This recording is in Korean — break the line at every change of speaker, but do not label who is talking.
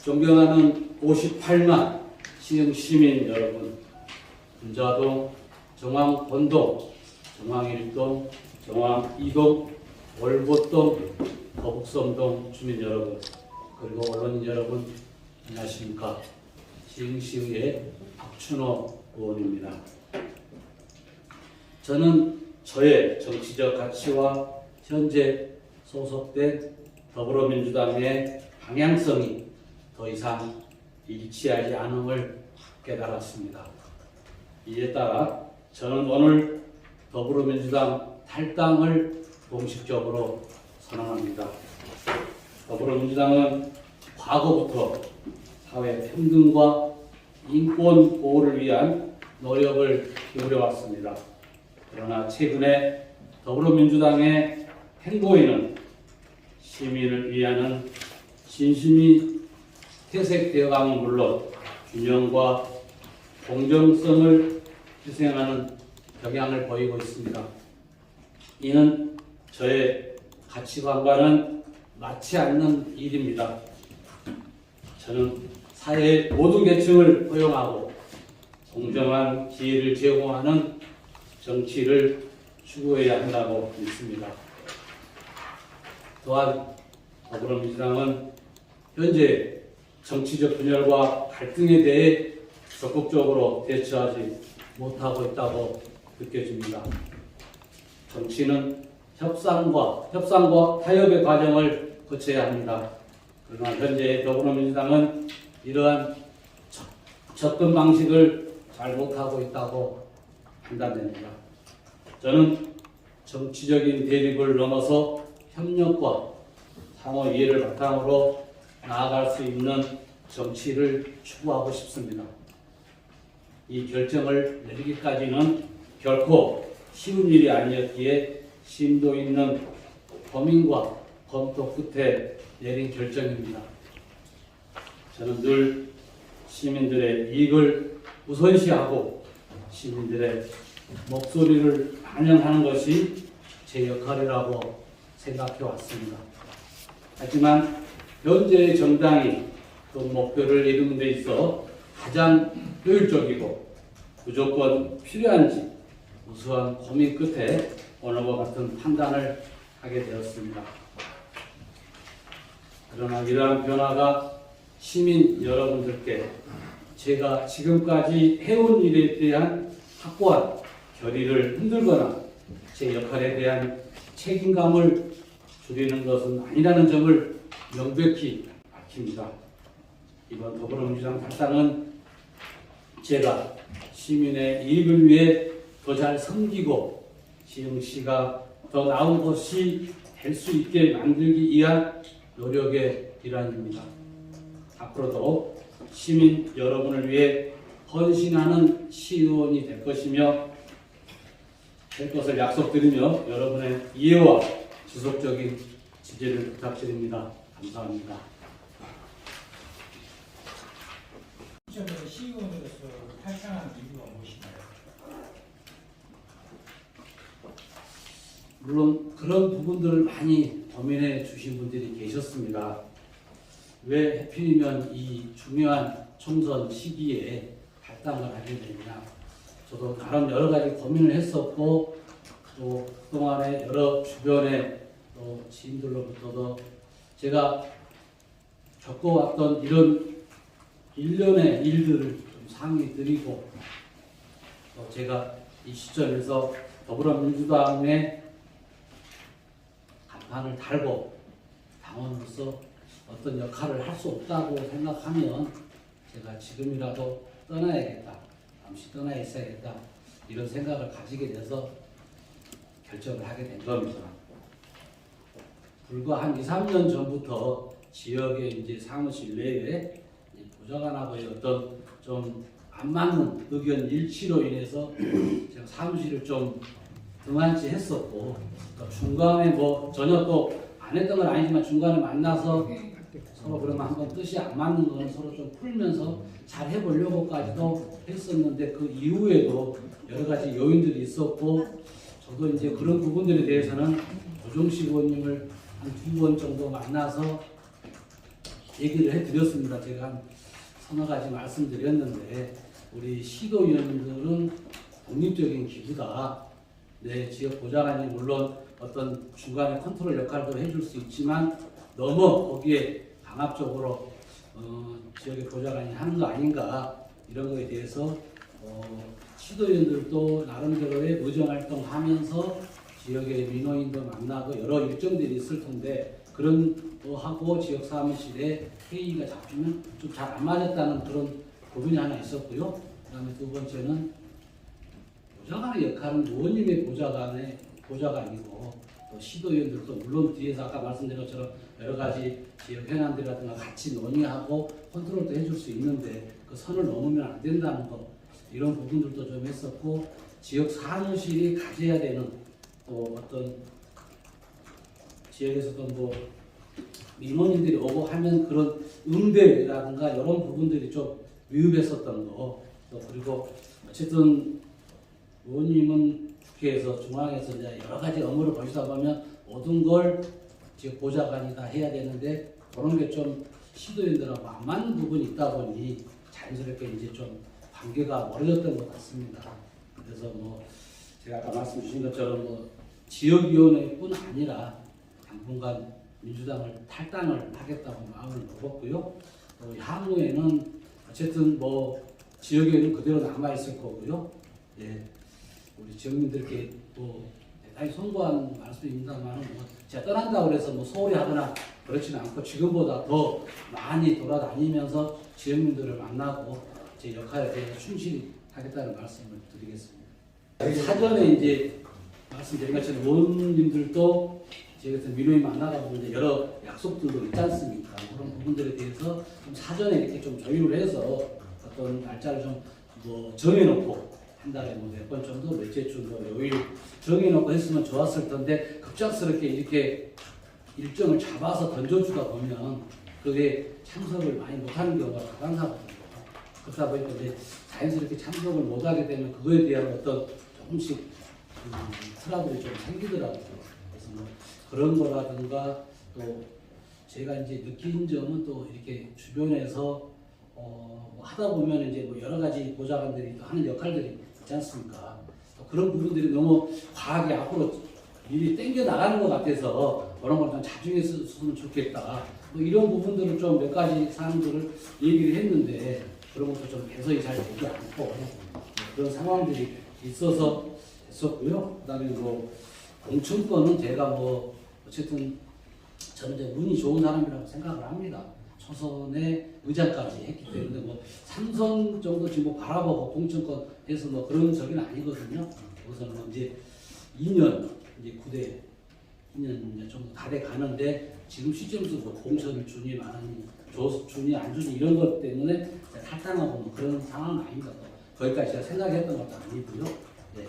존경하는 58만 시흥 시민 여러분, 분자동, 정왕본동, 정왕일동, 정왕이동, 월보동, 거북섬동 주민 여러분, 그리고 언론인 여러분, 안녕하십니까. 시흥시의회 박춘호 의원입니다. 저는 저의 정치적 가치와 현재 소속된 더불어민주당의 방향성이 더 이상 일치하지 않음을 깨달았습니다. 이에 따라 저는 오늘 더불어민주당 탈당을 공식적으로 선언합니다. 더불어민주당은 과거부터 사회 평등과 인권 보호를 위한 노력을 기울여왔습니다. 그러나 최근에 더불어민주당의 행보에는 시민을 위하는 진심이 퇴색되어감은 물론 균형과 공정성을 희생하는 경향을 보이고 있습니다. 이는 저의 가치관과는 맞지 않는 일입니다. 저는 사회의 모든 계층을 포용하고 공정한 기회를 제공하는 정치를 추구해야 한다고 믿습니다. 또한 더불어민주당은 현재 정치적 분열과 갈등에 대해 적극적으로 대처하지 못하고 있다고 느껴집니다. 정치는 협상과 타협의 과정을 거쳐야 합니다. 그러나 현재 더불어민주당은 이러한 접근 방식을 잘 못하고 있다고 판단됩니다. 저는 정치적인 대립을 넘어서 협력과 상호 이해를 바탕으로 나아갈 수 있는 정치를 추구하고 싶습니다. 이 결정을 내리기까지는 결코 쉬운 일이 아니었기에 심도 있는 고민과 검토 끝에 내린 결정입니다. 저는 늘 시민들의 이익을 우선시하고 시민들의 목소리를 반영하는 것이 제 역할이라고 생각해 왔습니다. 하지만 현재의 정당이 그 목표를 이루는 데 있어 가장 효율적이고 무조건 필요한지 우수한 고민 끝에 오늘과 같은 판단을 하게 되었습니다. 그러나 이러한 변화가 시민 여러분들께 제가 지금까지 해온 일에 대한 확고한 결의를 흔들거나 제 역할에 대한 책임감을 줄이는 것은 아니라는 점을 명백히 밝힙니다. 이번 더불어민주당 탈당은 제가 시민의 이익을 위해 더 잘 섬기고 시흥시가 더 나은 곳이 될 수 있게 만들기 위한 노력의 일환입니다. 앞으로도 시민 여러분을 위해 헌신하는 시의원이 될 것을 약속드리며 여러분의 이해와 지속적인 지지를 부탁드립니다. 감사합니다.
시의원으로서 탈당한 이유가 무엇인가요?
물론 그런 부분들을 많이 고민해 주신 분들이 계셨습니다. 왜 하필이면 이 중요한 총선 시기에 탈당을 하게 되느냐. 저도 나름 여러 가지 고민을 했었고 또 그동안에 여러 주변의 또 지인들로부터도 제가 겪어왔던 이런 일련의 일들을 좀 상의 드리고 또 제가 이 시점에서 더불어민주당의 간판을 달고 당원으로서 어떤 역할을 할 수 없다고 생각하면 제가 지금이라도 떠나야겠다. 잠시 떠나 있어야겠다. 이런 생각을 가지게 돼서 결정을 하게 된 겁니다. 불과 한 2, 3년 전부터 지역의 이제 사무실 내에 보좌관하고의 어떤 좀 안 맞는 의견 일치로 인해서 제가 사무실을 좀 등한시 했었고 또 중간에 뭐 전혀 또 안 했던 건 아니지만 중간에 만나서 서로 그러면 한번 뜻이 안 맞는 건 서로 좀 풀면서 잘 해보려고까지도 했었는데 그 이후에도 여러 가지 요인들이 있었고 저도 이제 그런 부분들에 대해서는 조정식 의원님을 한 2번 정도 만나서 얘기를 해드렸습니다. 제가 한 서너 가지 말씀드렸는데 우리 시도위원들은 독립적인 기구다. 네, 지역 보좌관이 물론 어떤 중간에 컨트롤 역할도 해줄 수 있지만 너무 거기에 강압적으로 지역의 보좌관이 하는 거 아닌가 이런 거에 대해서 시도위원들도 나름대로의 의정활동하면서 지역의 민원인도 만나고 여러 일정들이 있을 텐데 그런 거 하고 지역 사무실에 회의가 잡히면 좀 잘 안 맞았다는 그런 부분이 하나 있었고요. 그다음에 두 번째는 보좌관의 역할은 의원님의 보좌관이고 또 시도위원들도 물론 뒤에서 아까 말씀드린 것처럼 여러 가지 지역 현안들이라든가 같이 논의하고 컨트롤도 해줄 수 있는데 그 선을 넘으면 안 된다는 거 이런 부분들도 좀 했었고 지역 사무실이 가져야 되는 또 어떤 지역에서도 뭐 민원인들이 오고 하면 그런 응대라든가 이런 부분들이 좀 미흡했었던 거 또 그리고 어쨌든 의원님은 국회에서 중앙에서 이제 여러 가지 업무를 벌이다 보면 모든 걸 지역 보좌관이 다 해야 되는데 그런 게 좀 시도인들하고 안 맞는 부분이 있다 보니 자연스럽게 이제 좀 관계가 멀어졌던 것 같습니다. 그래서 뭐 제가 아까 말씀 주신 것처럼 뭐 지역위원회뿐 아니라 당분간 민주당을 탈당을 하겠다고 마음을 먹었고요. 또 향후에는 어쨌든 뭐 지역에는 그대로 남아 있을 거고요. 예. 우리 지역민들께 뭐 대단히 송구한 말씀입니다만 뭐 제가 떠난다고 해서 뭐 소홀히 하거나 그렇지는 않고 지금보다 더 많이 돌아다니면서 지역민들을 만나고 제 역할에 대해서 충실히 하겠다는 말씀을 드리겠습니다. 사전에 이제 말씀드린 것처럼 의원님들도 제 같은 민원인 만나다 보면 이제 여러 약속들도 있지 않습니까? 그런 부분들에 대해서 좀 사전에 이렇게 좀 조율을 해서 어떤 날짜를 좀 뭐 정해놓고 한 달에 뭐 몇 번 정도 몇째 뭐 요일 정해놓고 했으면 좋았을 텐데 급작스럽게 이렇게 일정을 잡아서 던져주다 보면 그게 참석을 많이 못하는 경우가 많거든요. 그러다 보니까 이제 자연스럽게 참석을 못하게 되면 그거에 대한 어떤 조금씩 트러블이 좀 생기더라고요. 그래서 뭐 그런 거라든가 또 제가 이제 느낀 점은 또 이렇게 주변에서 뭐 하다 보면 이제 뭐 여러 가지 보좌관들이 또 하는 역할들이 있지 않습니까? 또 그런 부분들이 너무 과하게 앞으로 일이 땡겨 나가는 것 같아서 그런 걸 좀 자중했으면 좋겠다. 뭐 이런 부분들을 좀 몇 가지 사항들을 얘기를 했는데 그런 것도 좀 개선이 잘 되지 않고 그런 상황들이 있어서 했었고요. 그다음에 뭐 공천권은 제가 뭐 어쨌든 저는 이제 운이 좋은 사람이라고 생각을 합니다. 초선에 의장까지 했기 때문에 뭐 3선 정도 지금 뭐 바라보고 공천권 해서 뭐 그런 적은 아니거든요. 우선은 뭐 이제 2년 이제 9대 2년 이제 정도 다 돼 가는데 지금 시점에서 뭐 공천을 주니 많으니 주니 안 주니 이런 것 때문에 탈당하고 뭐 그런 상황은 아닙니다. 거기까지 제가 생각했던 것도 아니고요. 네.